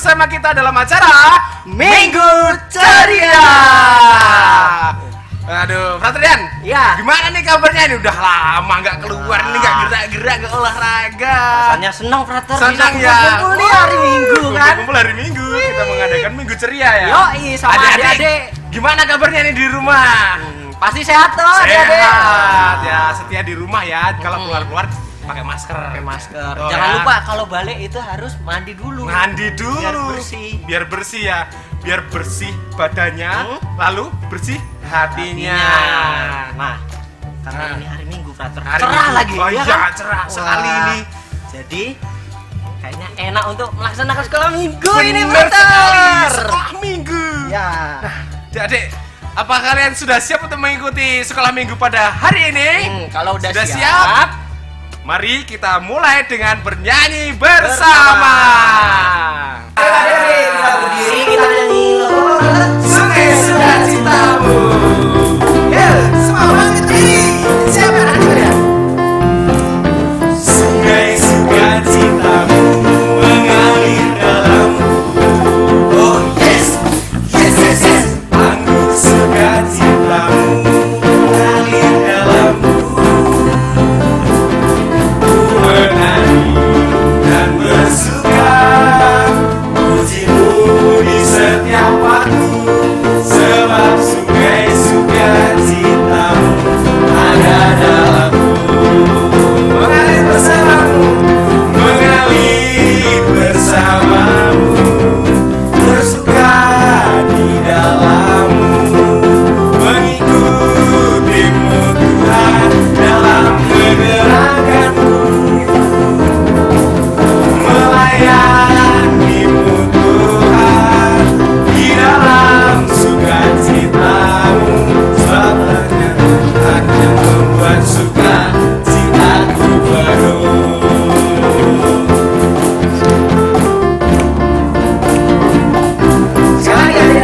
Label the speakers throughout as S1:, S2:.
S1: bersama kita dalam acara Minggu Ceria. Aduh, Frater Dian,
S2: ya.
S1: Gimana nih kabarnya? Ini udah lama nggak keluar, nih nggak gerak-gerak, nggak olahraga.
S2: Rasanya senang, Frater.
S1: Senang
S2: bisa
S1: ya.
S2: kumpul nih hari Minggu kan?
S1: Kumpul hari Minggu, kita mengadakan Minggu Ceria ya.
S2: Yoi, sama adik-adik.
S1: Gimana kabarnya nih di rumah?
S2: Pasti sehat tuh adik-adik.
S1: Sehat ya, setia di rumah ya. Kalau keluar-keluar pakai masker.
S2: Pakai masker.
S1: Oh,
S2: Jangan
S1: ya.
S2: lupa kalau balik itu harus mandi dulu.
S1: Mandi dulu.
S2: Biar bersih.
S1: Biar bersih ya. Biar bersih badannya, lalu bersih hatinya.
S2: Nah, karena ini hari Minggu, Frater.
S1: Hari
S2: Cerah
S1: Minggu.
S2: lagi.
S1: Oh
S2: ya
S1: iya,
S2: kan?
S1: cerah sekali
S2: Wah.
S1: ini.
S2: Jadi kayaknya enak untuk melaksanakan sekolah Minggu ini,
S1: Bener sekali,
S2: Frater.
S1: sekolah Minggu.
S2: Ya.
S1: Adik, apa kalian sudah siap untuk mengikuti sekolah Minggu pada hari ini?
S2: Kalau udah
S1: Sudah
S2: siap,
S1: mari kita mulai dengan bernyanyi bersama.
S2: Adik-adik, kita berdiri, kita nyanyi.
S1: Sungai sukacitamu. Semua bangkit berdiri. Siapa yang hadir ya? Sungai sukacitamu mengalir dalamku. Oh yes, yes yes yes. Anggur sukacitamu mengalir dalamku. Ku menari dan bersuka, pujimu di setiap waktu, sebab sungai sukacitamu ada dalamku. Mengalir bersamamu, mengalir bersamamu, bersuka di dalammu, mengikutimu Tuhan dalam kegerakanku, melayanimu Tuhan di dalam sukacitamu, sebab Tuhan yang membuat sukacitaku penuh. Sekali lagi.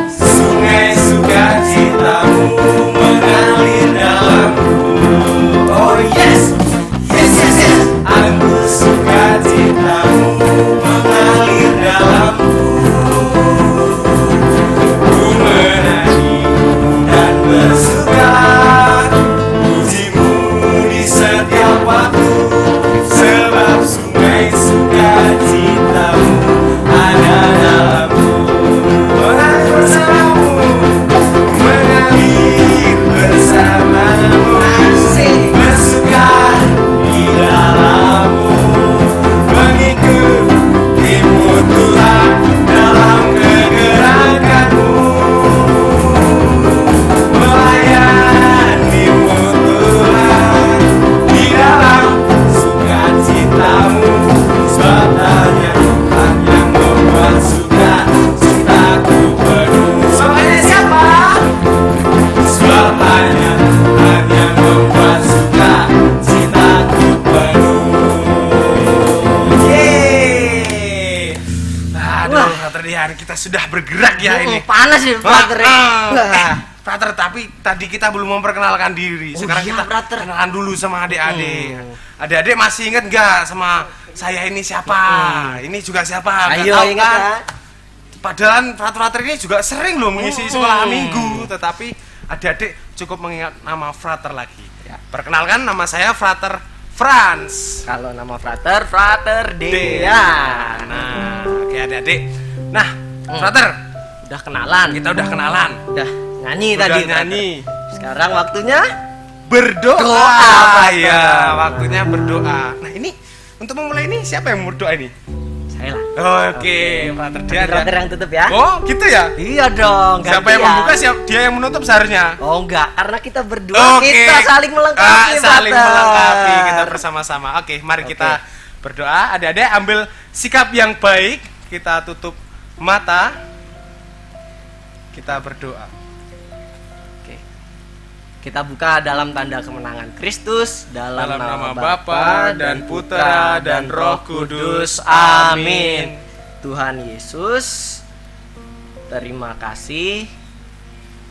S1: Sungai sukacitamu mengalir dalamku. Oh yes, yes yes yes. Anggur sukacitamu mengalir dalamku. Ku menari dan bersuka, pujimu di setiap waktu, sebab sungai sukacitamu ada dalamku. Mengalir bersamamu, mengalir bersamamu, bersuka di dalammu, mengikutimu Tuhan dalam kegerakanmu, melayanimu Tuhan di dalam sukacitamu, sebab hanya Tuhan yang membuat sukacitaku penuh. Soalnya siapa? Sebab hanya Tuhan yang membuat sukacitaku penuh. Yeay. Aduh, Frater Dian, kita sudah bergerak ya ini.
S2: Panas nih, Frater.
S1: Frater, tapi tadi kita belum memperkenalkan diri.
S2: Oh
S1: Sekarang
S2: iya,
S1: kita
S2: Frater.
S1: kenalan dulu sama adik-adik. Adik-adik masih inget nggak sama saya ini siapa? Ini juga siapa? Nggak
S2: Ayo
S1: tahu
S2: ingat
S1: kan?
S2: kan?
S1: Padahal Frater ini juga sering loh mengisi sekolah minggu,
S2: Hmm.
S1: tetapi adik-adik cukup mengingat nama Frater lagi. Perkenalkan, nama saya Frater Franz.
S2: Kalau nama Frater Dian.
S1: Nah, oke adik-adik. Nah, Frater,
S2: Udah kenalan.
S1: kita udah kenalan.
S2: Udah nyanyi
S1: Udah
S2: tadi.
S1: nyanyi.
S2: Frater. Sekarang waktunya
S1: Berdoa.
S2: Doa,
S1: Ya, waktunya berdoa. Nah, ini untuk memulai ini siapa yang mau berdoa ini?
S2: saya lah.
S1: Oke, Frater Dian.
S2: Frater yang tutup ya.
S1: Oh, gitu ya?
S2: Iya dong.
S1: Siapa yang
S2: gantian.
S1: membuka, dia yang menutup seharusnya.
S2: Oh enggak, karena kita berdua
S1: Oke.
S2: kita saling melengkapi.
S1: Saling
S2: Frater.
S1: melengkapi, kita bersama-sama. Oke, mari kita berdoa. Adik-adik ambil sikap yang baik. Kita tutup mata. Kita berdoa.
S2: Oke. Kita buka dalam tanda kemenangan Kristus, dalam
S1: Dalam nama
S2: Bapa
S1: Bapa dan Putra dan Roh Kudus. Amin.
S2: Tuhan Yesus, terima kasih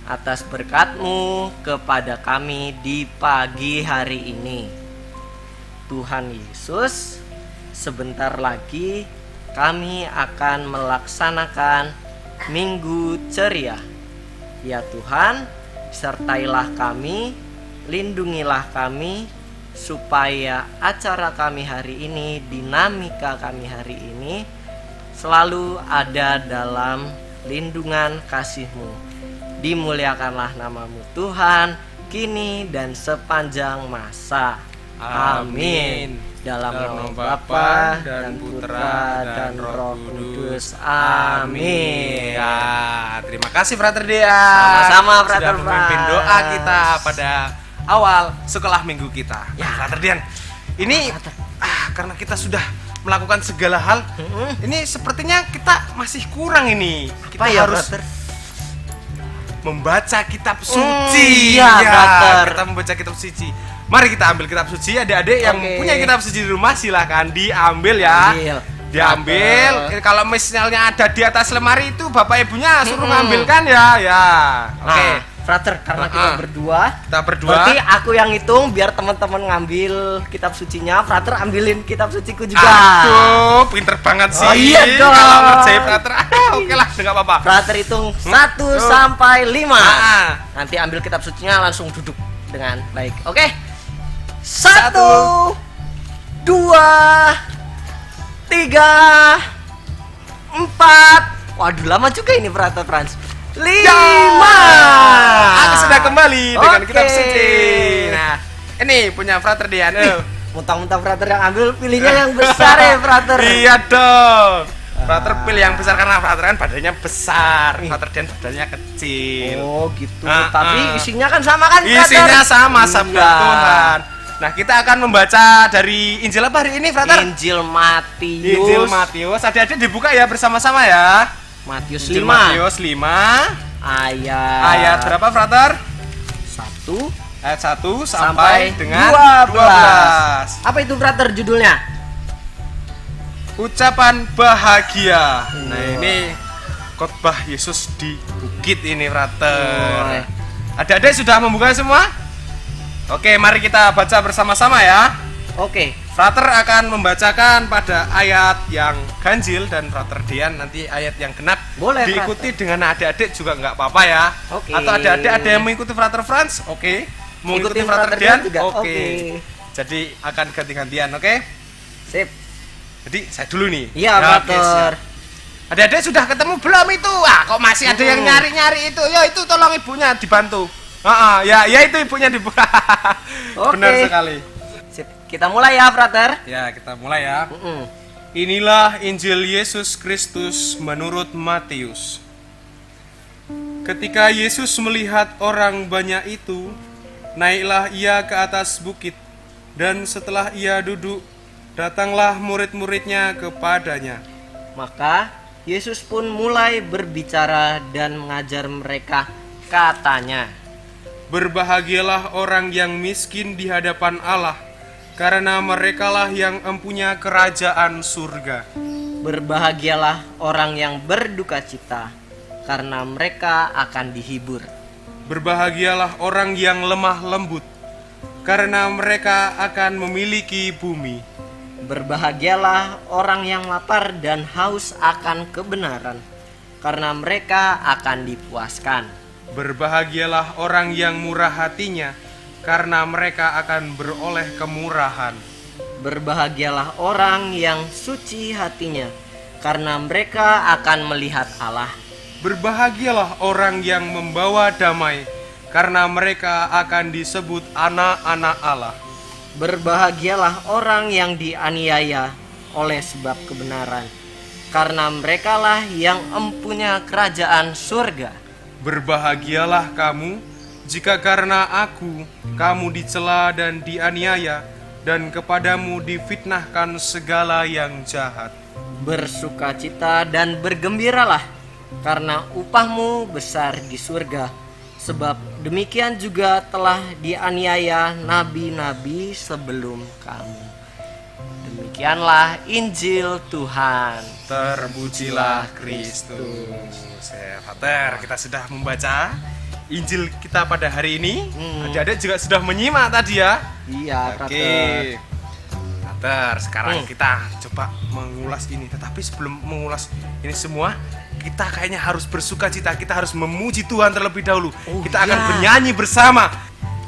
S2: atas berkat-Mu kepada kami di pagi hari ini. Tuhan Yesus, sebentar lagi kami akan melaksanakan Minggu Ceria. Ya Tuhan, sertailah kami, lindungilah kami, supaya acara kami hari ini, dinamika kami hari ini selalu ada dalam lindungan kasih-Mu. Dimuliakanlah nama-Mu Tuhan, kini dan sepanjang masa. Amin. Dalam nama Bapa dan Putra dan Roh Kudus. Amin.
S1: Ya, terima kasih Frater Dian.
S2: Sama-sama, Frater
S1: sudah memimpin
S2: Frans.
S1: doa kita pada awal sekolah minggu kita.
S2: Ya.
S1: Frater Dian, ini karena kita sudah melakukan segala hal, ini sepertinya kita masih kurang ini. Kita
S2: Apa ya,
S1: harus
S2: Frater?
S1: membaca kitab suci.
S2: Iya, Frater.
S1: Kita membaca kitab suci. Mari kita ambil kitab suci. Adik-adik yang
S2: Oke.
S1: punya kitab suci di rumah silahkan diambil ya. Diambil. Kalau misalnya ada di atas lemari itu bapak ibunya suruh ngambil kan ya. Ya. Oke.
S2: Nah, Frater, karena kita berdua,
S1: Kita berdua.
S2: berarti aku yang hitung biar teman-teman ngambil kitab sucinya. Frater ambilin kitab suciku juga.
S1: Aduh, pinter banget sih.
S2: Oh, iya dong.
S1: Kalau ngerjain Frater. Oke lah, enggak apa-apa.
S2: Frater hitung 1 sampai 5.
S1: Ah.
S2: Nanti ambil kitab sucinya langsung duduk dengan baik. Oke. 1
S1: Satu.
S2: 2 3 4. Waduh, lama juga ini Frater Frans. 5.
S1: Aku sudah kembali dengan
S2: Oke.
S1: kitab suci. Nah, ini punya Frater Dian.
S2: Muntah-muntah Frater yang ambil, pilihnya yang besar ya Frater.
S1: Iya dong. Frater pilih yang besar karena Frater kan badannya besar. Frater Dian badannya kecil.
S2: Oh gitu.
S1: Ah,
S2: Tapi
S1: ah.
S2: isinya kan sama kan Frater?
S1: Isinya sama sabda
S2: Iya.
S1: Tuhan. Nah, kita akan membaca dari Injil apa hari ini, Frater?
S2: Injil Matius.
S1: Injil Matius. Adik-adik dibuka ya bersama-sama ya.
S2: Matius
S1: Injil
S2: 5
S1: Matius 5 ayat berapa, Frater?
S2: 1
S1: Ayat 1 sampai dengan
S2: 12. Apa itu Frater judulnya?
S1: Ucapan bahagia. Nah,
S2: Wah.
S1: ini khotbah Yesus di bukit ini,
S2: Wah.
S1: Frater. Adik-adik sudah membuka semua? Oke, mari kita baca bersama-sama ya.
S2: Oke.
S1: Frater akan membacakan pada ayat yang ganjil dan Frater Dian nanti ayat yang genap.
S2: Boleh,
S1: diikuti dengan adik-adik juga nggak apa-apa ya.
S2: Oke.
S1: Atau adik-adik ada yang mengikuti Frater Frans? Oke. Mau
S2: Ikutin
S1: ikuti Frater
S2: Frater
S1: Dian?
S2: Dian juga?
S1: Oke.
S2: Oke.
S1: Jadi akan ganti-gantian, oke?
S2: Sip.
S1: Jadi saya dulu nih.
S2: Iya,
S1: Ya, oke,
S2: Frater.
S1: siap. Adik-adik sudah ketemu belum itu? Kok masih ada yang nyari-nyari itu? Ya itu tolong ibunya dibantu. Ya itu ibunya dibuka.
S2: Oke.
S1: Benar sekali.
S2: Sip. Kita mulai ya, Frater.
S1: Ya, kita mulai ya.
S2: Mm-mm.
S1: Inilah Injil Yesus Kristus menurut Matius. Ketika Yesus melihat orang banyak itu, naiklah ia ke atas bukit, dan setelah ia duduk, datanglah murid-muridnya kepadanya.
S2: Maka Yesus pun mulai berbicara dan mengajar mereka, katanya,
S1: Berbahagialah orang yang miskin di hadapan Allah, karena merekalah yang empunya kerajaan surga.
S2: berbahagialah orang yang berduka cita, karena mereka akan dihibur.
S1: Berbahagialah orang yang lemah lembut, karena mereka akan memiliki bumi.
S2: Berbahagialah orang yang lapar dan haus akan kebenaran, karena mereka akan dipuaskan.
S1: Berbahagialah orang yang murah hatinya, karena mereka akan beroleh kemurahan.
S2: Berbahagialah orang yang suci hatinya, karena mereka akan melihat Allah.
S1: Berbahagialah orang yang membawa damai, karena mereka akan disebut anak-anak Allah.
S2: Berbahagialah orang yang dianiaya oleh sebab kebenaran, karena merekalah yang empunya kerajaan surga.
S1: Berbahagialah kamu, jika karena aku, kamu dicela dan dianiaya, dan kepadamu difitnahkan segala yang jahat.
S2: Bersukacita dan bergembiralah, karena upahmu besar di surga. Sebab demikian juga telah dianiaya nabi-nabi sebelum kamu. Demikianlah Injil Tuhan.
S1: Terpujilah Kristus. Frater, kita sudah membaca Injil kita pada hari ini. Adik-adik juga sudah menyimak tadi ya.
S2: Iya,
S1: Oke.
S2: Frater.
S1: brother, sekarang kita coba mengulas ini. Tetapi sebelum mengulas ini semua, kita kayaknya harus bersuka cita. Kita harus memuji Tuhan terlebih dahulu. Kita akan bernyanyi bersama.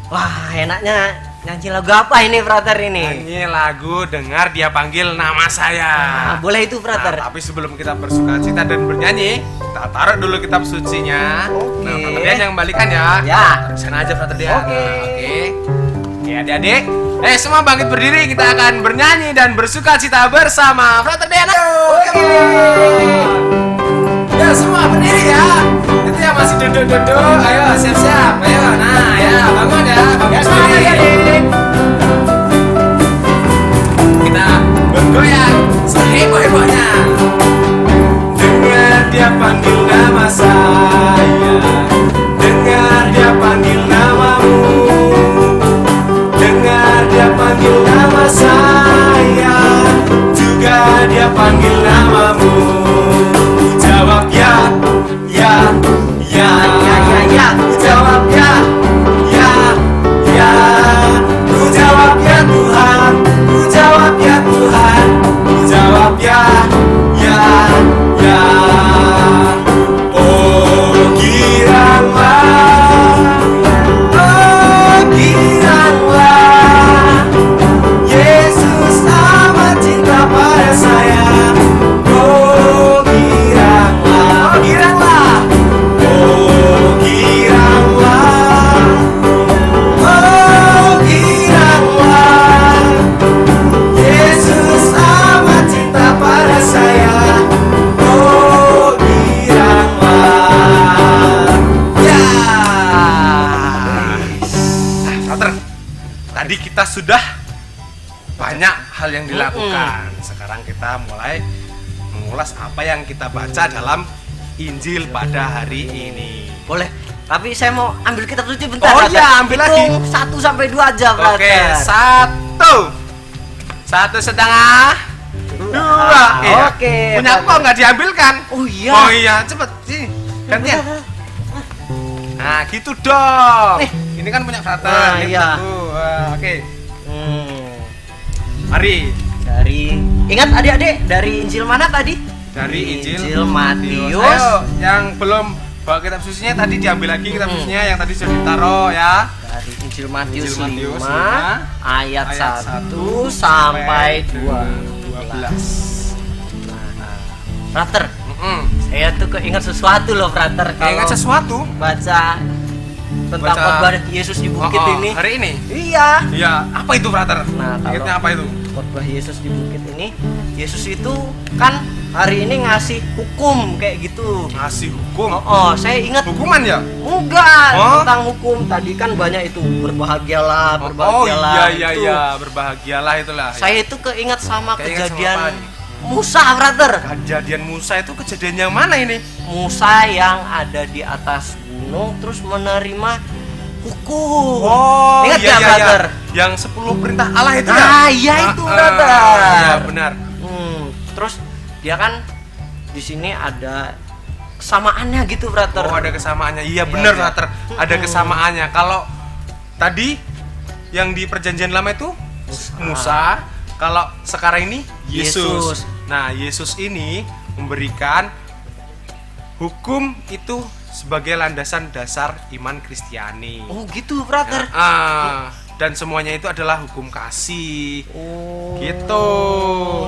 S2: Wah, enaknya nyanyi lagu apa ini, brother ini?
S1: Nyanyi lagu Dengar Dia Panggil Nama Saya.
S2: Boleh itu, brother.
S1: Nah, tapi sebelum kita bersuka cita dan bernyanyi, kita taruh dulu kitab sucinya. Nah, brother Dian yang kembalikan ya.
S2: Ya.
S1: Sana aja, brother Dian.
S2: Oke.
S1: Nah, oke. Ya, adik-adik. Semua bangkit berdiri, kita akan bernyanyi dan bersuka cita bersama brother Dian. Oke. Ya, semua berdiri ya. Itu yang masih duduk-duduk, ayo siap-siap. Ayo, nah ya, bangun ya. Bangun berdiri. Kita bergoyang seheboh-hebohnya. Dengar Dia panggil nama saya, dengar Dia panggil namamu, dengar Dia panggil nama saya, juga Dia panggil namamu. Jawab ya, ya, ya,
S2: Ya.
S1: ku jawab ya, ya, ya. Ku jawab ya Tuhan, ku jawab ya Tuhan, ku jawab ya, ya, ya. Oh giranglah, Yesus amat cinta pada saya. Oh giranglah, oh giranglah, oh giranglah, oh giranglah, Yesus amat cinta pada saya. Oh giranglah. Ya. Brother, tadi kita sudah banyak hal yang dilakukan. Sekarang kita mulai mengulas apa yang kita baca dalam Injil pada hari ini.
S2: Boleh. Tapi saya mau ambil kitab suci bentar.
S1: Oh
S2: brother.
S1: iya, ambil lagi.
S2: Hitung 1 sampai 2 aja, brother.
S1: Oke, 1,5 2.
S2: Oke,
S1: Punya
S2: brother.
S1: kok nggak diambilkan?
S2: Oh iya.
S1: Oh iya, cepet sini. Gantian. Nah, gitu dong. Ini kan punya brother.
S2: Nah,
S1: Ini
S2: iya.
S1: punya aku. Oke.
S2: Hmm.
S1: Mari.
S2: Ingat adik-adik, dari Injil mana tadi?
S1: Dari Injil
S2: Matius.
S1: Ayo, yang belum bawa kitab sucinya tadi diambil lagi kitab sucinya yang tadi sudah ditaruh ya.
S2: Dari Injil Matius,
S1: Injil Matius
S2: 5 ayat 1
S1: 1
S2: sampai
S1: 12.
S2: Frater, saya tuh keinget sesuatu loh, Frater.
S1: Ingat sesuatu?
S2: Baca tentang khotbah Yesus di bukit ini.
S1: Hari ini?
S2: Iya.
S1: Iya, apa itu, brother?
S2: Nah,
S1: Ingatnya apa itu?
S2: Khotbah Yesus di bukit ini, Yesus itu kan hari ini ngasih hukum kayak gitu.
S1: Ngasih hukum.
S2: Saya ingat
S1: Hukuman ya?
S2: enggak
S1: Oh?
S2: tentang hukum. Tadi kan banyak itu berbahagialah,
S1: Oh
S2: berbahagialah.
S1: iya
S2: itu.
S1: iya, berbahagialah itulah.
S2: Saya itu keingat sama
S1: Keingat sama
S2: kejadian
S1: apa nih?
S2: Musa, brother.
S1: Kejadian Musa itu kejadian yang mana ini?
S2: Musa yang ada di atas gunung terus menerima hukum.
S1: Oh,
S2: Ingat
S1: iya,
S2: gak,
S1: iya,
S2: brother?
S1: iya. Yang 10 perintah Allah itu ya?
S2: Nah, iya itu, brother.
S1: Iya, benar.
S2: Terus dia kan di sini ada kesamaannya gitu, brother.
S1: Oh, ada kesamaannya. Iya,
S2: Iya,
S1: benar,
S2: iya.
S1: brother. Ada kesamaannya. Kalau tadi yang di perjanjian lama itu Musa, kalau sekarang ini Yesus.
S2: Yesus.
S1: Nah, Yesus ini memberikan hukum itu sebagai landasan dasar iman Kristiani.
S2: Oh, gitu, brother.
S1: Dan semuanya itu adalah hukum kasih.
S2: Oh.
S1: Gitu.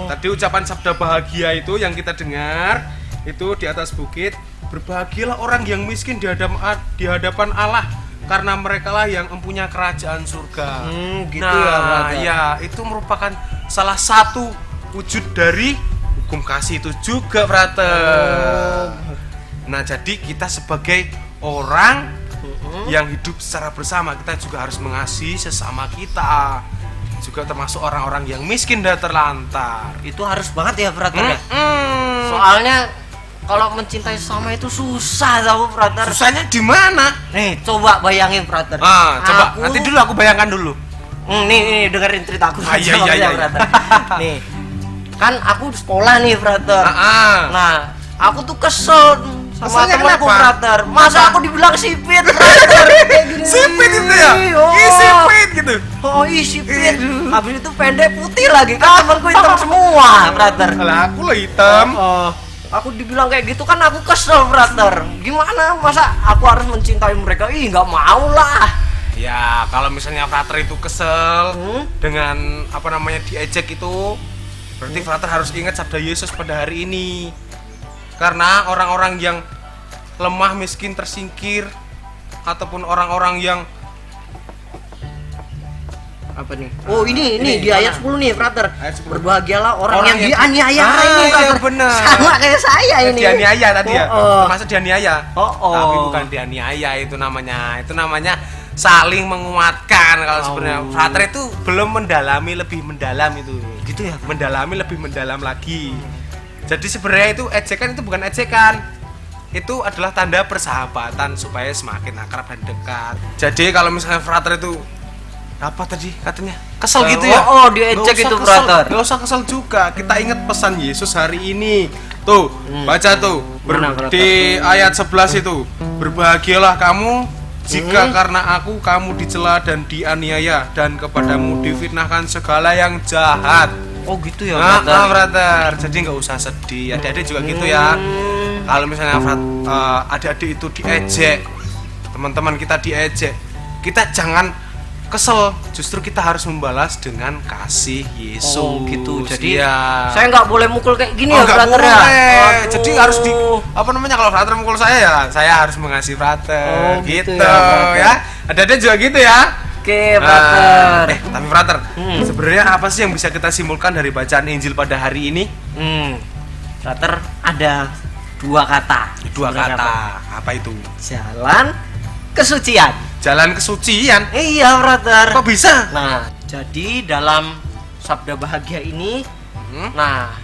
S1: Tadi ucapan sabda bahagia itu yang kita dengar itu di atas bukit, berbahagialah orang yang miskin di hadapan Allah karena merekalah yang mempunyai kerajaan surga.
S2: Gitu
S1: nah,
S2: ya, brother.
S1: ya, itu merupakan salah satu wujud dari hukum kasih itu juga, brother. Nah, jadi kita sebagai orang yang hidup secara bersama, kita juga harus mengasihi sesama kita, juga termasuk orang-orang yang miskin dan terlantar.
S2: Itu harus banget ya, brother. Ya? Soalnya kalau mencintai sesama itu susah, tau, brother.
S1: Susahnya di mana?
S2: Nih, coba bayangin, brother.
S1: Coba nanti dulu aku bayangkan dulu.
S2: Nih, dengerin ceritaku.
S1: Iya,
S2: Coba
S1: iya,
S2: ya,
S1: iya.
S2: brother. Nih, kan aku di sekolah nih, brother. Nah, aku tuh kesel sama
S1: Keselnya
S2: temanku
S1: kenapa?
S2: brother. Masa aku dibilang sipit brother? Kayak gini.
S1: Sipit itu ya?
S2: Oh.
S1: Ih, sipit gitu.
S2: Oh, sipit. Habis itu pendek putih lagi kan temanku hitam semua brother.
S1: Kalau aku lo hitam.
S2: Aku dibilang kayak gitu kan aku kesel brother. Gimana masa aku harus mencintai mereka? Ih, nggak mau lah.
S1: Ya, kalau misalnya frater itu kesel dengan apa namanya diejek itu, berarti frater harus ingat sabda Yesus pada hari ini. Karena orang-orang yang lemah, miskin, tersingkir, ataupun orang-orang yang
S2: Apa nih? Oh, ini di ayat 10 nih brother.
S1: Ayat 10.
S2: Berbahagialah orang yang
S1: yang
S2: dianiaya ini
S1: iya
S2: brother.
S1: benar.
S2: Sama kayak saya ini.
S1: dianiaya tadi ya.
S2: Oh.
S1: Termasuk dianiaya. Tapi bukan dianiaya itu namanya. Itu namanya saling menguatkan. Kalau sebenarnya frater itu belum mendalami lebih mendalam itu.
S2: Gitu ya.
S1: Mendalami lebih mendalam lagi. Jadi sebenarnya itu ejekan itu bukan ejekan. Itu adalah tanda persahabatan supaya semakin akrab dan dekat. Jadi kalau misalnya frater itu apa tadi katanya kesel gitu ya?
S2: Diejek itu
S1: kesel,
S2: brother.
S1: nggak usah kesel juga. Kita ingat pesan Yesus hari ini. Tuh, baca tuh.
S2: Mana, brother?
S1: Di ayat 11 itu, berbahagialah kamu jika karena aku kamu dicela dan dianiaya dan kepadamu difitnahkan segala yang jahat.
S2: Oh gitu ya
S1: Nah,
S2: brother.
S1: brother. Jadi nggak usah sedih. Adik-adik juga gitu ya. Kalau misalnya adik-adik itu diejek, teman-teman kita diejek, kita jangan kesel, justru kita harus membalas dengan kasih Yesus.
S2: Oh gitu. Jadi
S1: ya.
S2: saya nggak boleh mukul kayak gini ya
S1: nggak
S2: brother ya.
S1: boleh.
S2: Aduh.
S1: Jadi harus di apa namanya kalau frater mukul saya harus mengasihi frater.
S2: Oh, gitu
S1: gitu
S2: ya, brother.
S1: ya. Ada juga gitu ya.
S2: Oke brother.
S1: Tapi frater, sebenarnya apa sih yang bisa kita simpulkan dari bacaan Injil pada hari ini?
S2: Brother ada dua kata.
S1: Dua
S2: Sebenarnya
S1: kata.
S2: apa?
S1: Apa itu?
S2: Jalan kesucian.
S1: Jalan kesucian.
S2: Iya brother.
S1: Kok bisa?
S2: Nah, jadi dalam sabda bahagia ini, nah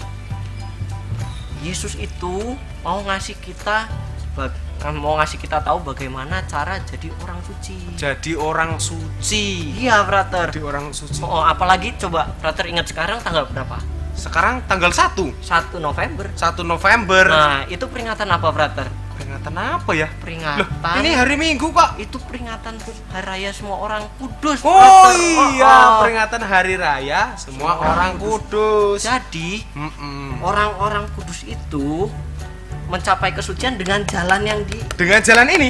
S2: Yesus itu mau ngasih kita tahu bagaimana cara jadi orang suci.
S1: Jadi orang suci.
S2: Iya brother.
S1: Jadi orang suci.
S2: Oh, apalagi coba brother ingat sekarang tanggal berapa?
S1: Sekarang tanggal 1
S2: November.
S1: 1 November.
S2: Nah, itu peringatan apa brother?
S1: Peringatan apa ya?
S2: Peringatan.
S1: Loh, ini hari Minggu kok.
S2: Itu peringatan hari raya semua orang kudus.
S1: Oh
S2: brother.
S1: iya, peringatan hari raya semua orang kudus.
S2: Jadi
S1: Mm-mm.
S2: orang-orang kudus itu mencapai kesucian dengan jalan yang
S1: Dengan jalan ini?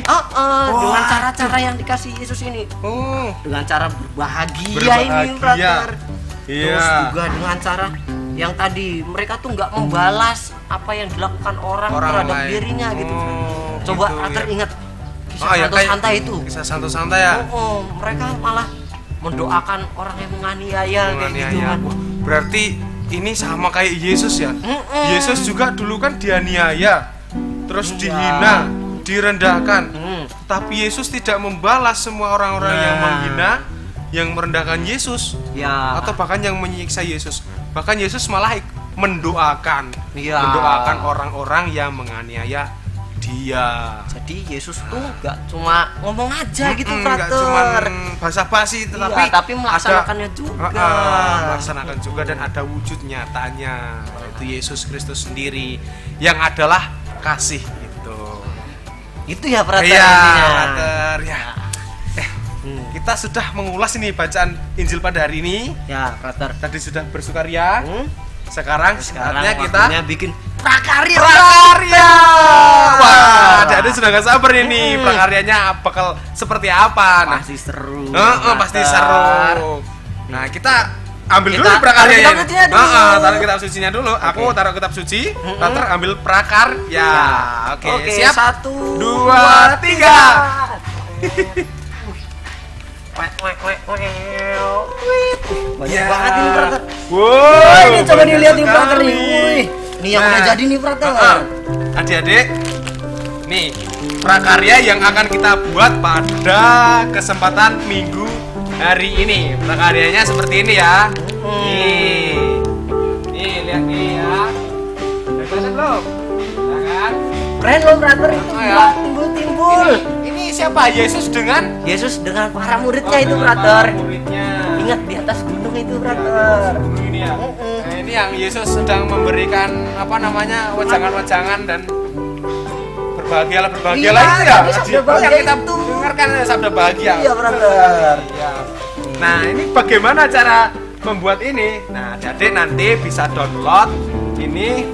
S2: dengan cara-cara yang dikasih Yesus ini.
S1: Oh,
S2: Dengan cara berbahagia,
S1: Berbahagia.
S2: ini brother.
S1: Iya.
S2: Terus juga dengan cara yang tadi mereka tuh nggak membalas apa yang dilakukan orang terhadap
S1: lain.
S2: dirinya gitu.
S1: Oh,
S2: Coba
S1: gitu,
S2: brother
S1: ya.
S2: ingat kisah
S1: Oh, ya,
S2: Santo
S1: kayak
S2: Santai itu.
S1: Kisah Santo Santai ya.
S2: Mereka malah mendoakan orang yang menganiaya kayak gitu kan.
S1: Wah, berarti ini sama kayak Yesus ya. Yesus juga dulu kan dianiaya, terus
S2: Iya.
S1: dihina, direndahkan. Tapi Yesus tidak membalas semua orang-orang yang menghina, yang merendahkan Yesus,
S2: Ya.
S1: atau bahkan yang menyiksa Yesus. Bahkan Yesus malah mendoakan,
S2: Iya.
S1: mendoakan orang-orang yang menganiaya Dia.
S2: Jadi Yesus tuh nggak cuma ngomong aja gitu
S1: Nggak
S2: brother.
S1: cuman basa-basi,
S2: Iya, tapi melaksanakannya
S1: ada,
S2: juga.
S1: melaksanakan juga dan ada wujud nyatanya, yaitu Yesus Kristus sendiri yang adalah kasih itu.
S2: Itu ya brother.
S1: Iya,
S2: intinya.
S1: brother. Ya. Kita sudah mengulas ini bacaan Injil pada hari ini.
S2: Ya brother.
S1: Tadi sudah bersukaria. Sekarang
S2: Sekarang
S1: saatnya kita
S2: waktunya bikin prakarya.
S1: prakarya. Wah, jadi sudah gak sabar ini prakaryanya bakal seperti apa. Nah,
S2: Pasti seru.
S1: pasti
S2: brother.
S1: seru. Nah, kita ambil dulu
S2: Kita
S1: prakaryanya.
S2: taruh kitab sucinya dulu.
S1: Taruh kitab sucinya dulu. Aku taruh kitab suci, Brother ambil prakarya. Oke, siap.
S2: 1,
S1: 2, 3.
S2: Banyak banget ini brother.
S1: Wow,
S2: Ini coba
S1: banyak
S2: dilihat nih
S1: sekali.
S2: brother nih. Wih, nih yang udah
S1: Nah,
S2: jadi nih brother.
S1: Adik-adik, nih prakarya yang akan kita buat pada kesempatan minggu hari ini. Prakaryanya seperti ini ya. Nih lihat nih ya. Udah kelihatan belum? Nah, kan?
S2: Keren loh brother itu
S1: Oh, ya.
S2: gila, timbul-timbul.
S1: Ini siapa? Yesus dengan
S2: Yesus dengan para muridnya itu brother.
S1: muridnya.
S2: Ingat di atas gunung itu brother.
S1: Ini ya. Nah, ini yang Yesus sedang memberikan apa namanya wejangan-wejangan dan berbahagialah
S2: Iya,
S1: itu ya.
S2: tadi sabda bahagia
S1: yang kita
S2: itu.
S1: dengarkan sabda bahagia.
S2: Iya, brother.
S1: Iya. Nah, ini bagaimana cara membuat ini? Nah, jadi nanti bisa download ini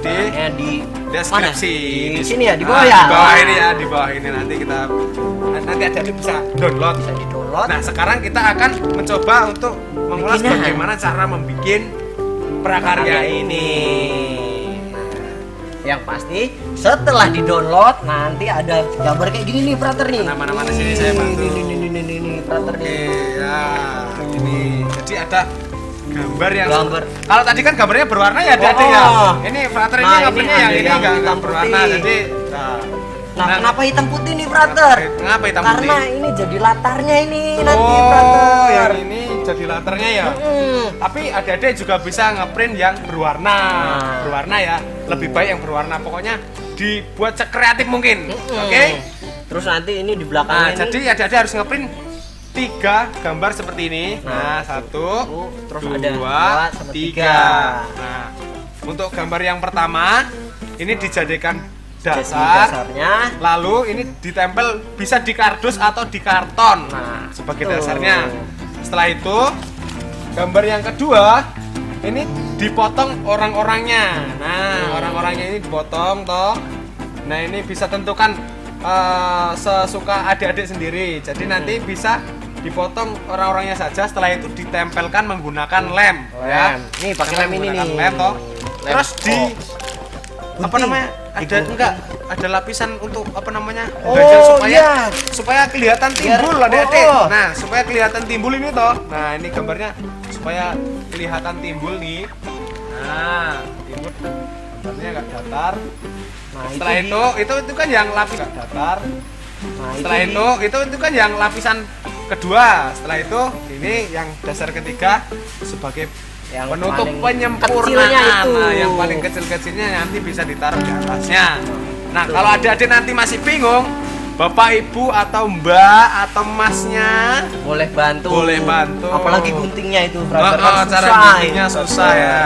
S1: di deskripsi.
S2: Mana? Di sini ya, di bawah ya.
S1: Di bawah ini ya, di bawah ini nanti ada bisa download.
S2: Bisa di-download.
S1: Nah, sekarang kita akan mencoba untuk mengulas
S2: Bikinnya.
S1: bagaimana cara membuat prakarya ini.
S2: Yang pasti setelah di-download nanti ada gambar kayak gini nih, brother nih.
S1: Mana sini saya bantu.
S2: Ini, brother
S1: Oke,
S2: nih.
S1: ya, ini. Jadi ada gambar yang
S2: Gambar.
S1: kalau tadi kan gambarnya berwarna ya, ada ya. Ini frater ini
S2: Nah,
S1: gambarnya
S2: ini
S1: yang
S2: ada
S1: ini
S2: yang
S1: enggak
S2: hitam
S1: berwarna.
S2: putih.
S1: Jadi
S2: Nah, kenapa hitam putih nih, brother?
S1: Kenapa hitam
S2: Karena
S1: putih?
S2: ini jadi latarnya ini nanti,
S1: Oh,
S2: brother.
S1: yang ini jadi latarnya ya. Tapi adik-adik juga bisa ngeprint yang berwarna.
S2: Nah.
S1: Berwarna ya. Lebih baik yang berwarna. Pokoknya dibuat sekreatif mungkin. Oke?
S2: Terus nanti ini di
S1: Nah,
S2: belakangnya ini
S1: jadi adik-adik harus ngeprint 3 gambar seperti ini. Nah, 1,
S2: terus
S1: 2,
S2: ada 2 sama
S1: 3. Nah, untuk gambar yang pertama ini dijadikan dasar.
S2: dasarnya.
S1: Lalu ini ditempel bisa di kardus atau di karton. Nah, sebagai
S2: Tuh.
S1: dasarnya. Setelah itu gambar yang kedua ini dipotong orang-orangnya. Nah, orang-orangnya ini dipotong toh. Nah, ini bisa tentukan sesuka adik-adik sendiri. Jadi nanti bisa dipotong orang-orangnya saja. Setelah itu ditempelkan menggunakan lem. Ya.
S2: Nih pakai lem ini
S1: Menggunakan
S2: nih.
S1: lem toh.
S2: Lem.
S1: Terus di apa
S2: Gunting.
S1: namanya? Ada
S2: Digunting.
S1: enggak? Ada lapisan untuk apa namanya?
S2: Oh,
S1: ganjel supaya
S2: iya.
S1: supaya kelihatan
S2: Biar-
S1: timbul adik-adik.
S2: oh.
S1: Nah, supaya kelihatan timbul ini toh. Nah, ini gambarnya supaya kelihatan timbul nih. Nah, timbul gambarnya agak datar.
S2: Nah,
S1: Setelah itu kan yang lapis agak datar.
S2: Nah,
S1: Setelah itu kan yang lapisan kedua. Setelah itu ini yang dasar ketiga sebagai
S2: yang
S1: penutup
S2: paling kecilnya
S1: penyempurnaan.
S2: itu.
S1: Nah, yang paling kecil-kecilnya nanti bisa ditaruh di atasnya. Nah, kalau adik-adik nanti masih bingung, Bapak Ibu atau Mbak atau Masnya
S2: boleh bantu.
S1: boleh bantu.
S2: Apalagi guntingnya itu,
S1: Oh,
S2: brother. Kan
S1: cara
S2: susah
S1: guntingnya
S2: ini,
S1: susah
S2: brother.
S1: ya.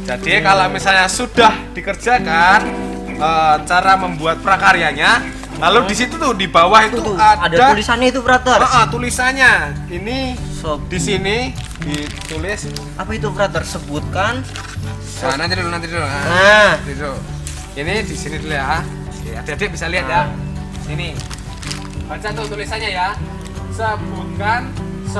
S1: Jadi kalau misalnya sudah dikerjakan cara membuat prakaryanya, lalu di situ tuh di bawah itu
S2: Tuh,
S1: ada
S2: tulisannya itu, brother.
S1: tulisannya. Ini
S2: Sob.
S1: di sini ditulis.
S2: Apa itu, brother? Sebutkan.
S1: Nah, nanti dulu.
S2: Nah.
S1: Nanti dulu. Ini di sini dulu ya. Oke, adik-adik bisa lihat ya. Sini. Baca tuh tulisannya ya. Sebutkan 10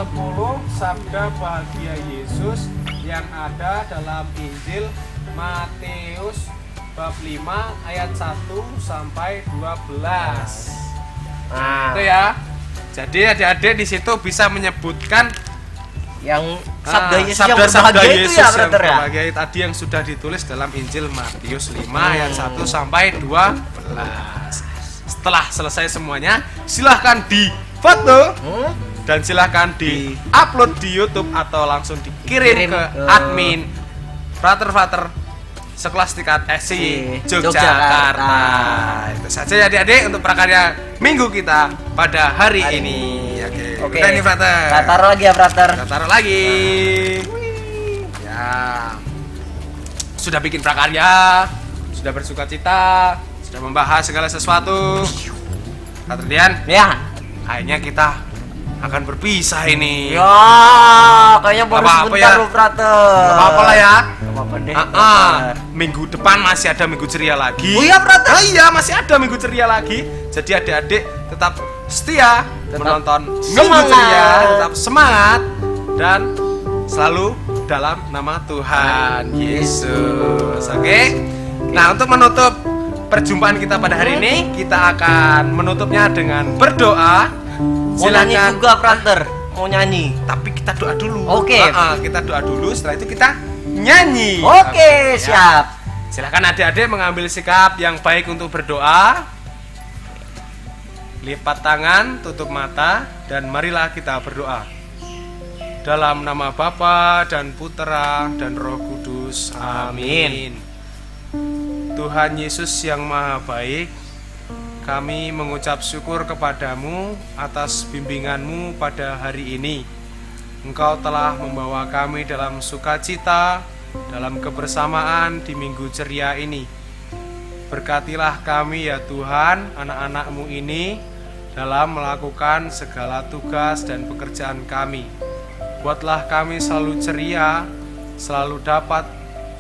S1: sabda bahagia Yesus yang ada dalam Injil Matius bab 5 ayat 1 sampai 12.
S2: Nah,
S1: Itu ya. Jadi adik-adik di situ bisa menyebutkan
S2: yang sabda Yesus yang
S1: sabda
S2: berbahagia itu
S1: Yesus
S2: ya,
S1: yang
S2: brother ya.
S1: berbahagia tadi yang sudah ditulis dalam Injil Matius 5 ayat 1 sampai 12. Setelah selesai semuanya, silahkan difoto dan silahkan di-upload di YouTube atau langsung dikirim
S2: Kirim
S1: ke
S2: ke
S1: admin Frater Sekelas Tingkat SI Yogyakarta.
S2: Yogyakarta.
S1: Itu saja ya adik-adik untuk prakarya minggu kita pada hari ini. Oke. Udah nih Frater.
S2: Kita taruh lagi ya, brother.
S1: Kita taruh lagi. Ya. Sudah bikin prakarya, sudah bersuka cita, sudah membahas segala sesuatu. Frater Dian,
S2: Ya.
S1: kayaknya kita akan berpisah ini.
S2: Ya, kayaknya baru
S1: Apa-apa
S2: sebentar
S1: ya.
S2: loh, brother.
S1: Gak apa-apa lah ya.
S2: Gak apa-apa deh.
S1: Minggu depan masih ada minggu ceria lagi.
S2: Oh iya, brother.
S1: Ah, iya, masih ada minggu ceria lagi. Jadi adik-adik tetap setia
S2: Tetap
S1: menonton minggu
S2: semangat.
S1: ceria, tetap semangat dan selalu dalam nama Tuhan Yesus. Oke. Nah, untuk menutup perjumpaan kita pada hari ini, kita akan menutupnya dengan berdoa.
S2: Mau nyanyi
S1: Silakan.
S2: juga, brother. Mau nyanyi.
S1: Tapi kita doa dulu.
S2: Oke.
S1: Kita doa dulu. Setelah itu kita nyanyi.
S2: Oke,
S1: Ya.
S2: siap.
S1: Silakan adik-adik mengambil sikap yang baik untuk berdoa. Lipat tangan, tutup mata, dan marilah kita berdoa. Dalam nama Bapa dan Putera dan Roh Kudus. Amin. Tuhan Yesus yang Maha Baik, kami mengucap syukur kepadamu atas bimbinganmu pada hari ini. Engkau telah membawa kami dalam sukacita, dalam kebersamaan di minggu ceria ini. Berkatilah kami ya Tuhan, anak-anak-Mu ini dalam melakukan segala tugas dan pekerjaan kami. Buatlah kami selalu ceria, selalu dapat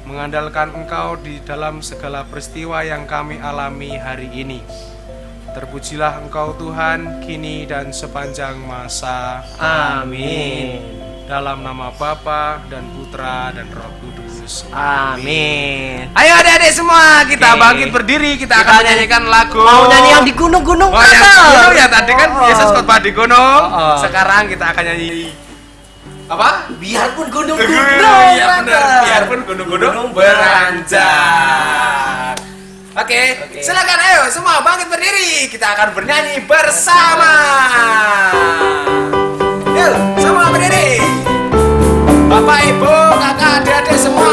S1: mengandalkan Engkau di dalam segala peristiwa yang kami alami hari ini. Terpujilah Engkau Tuhan, kini dan sepanjang masa.
S2: Amin.
S1: Dalam nama Bapa dan Putra dan Roh Kudus.
S2: Amin.
S1: Ayo adik-adik semua, kita
S2: Oke.
S1: bangkit berdiri, kita akan menyanyikan lagu.
S2: Mau nyanyi yang di gunung-gunung.
S1: Oh, yang di
S2: Brother.
S1: gunung ya, tadi kan Yesus khotbah di gunung.
S2: Oh.
S1: Sekarang kita akan nyanyi apa?
S2: Biarpun gunung-gunung.
S1: Iya benar, biarpun gunung-gunung beranjak. Oke, silakan ayo semua bangkit berdiri. Kita akan bernyanyi bersama. Yuk, semua berdiri. Bapak, Ibu, kakak, adik-adik semua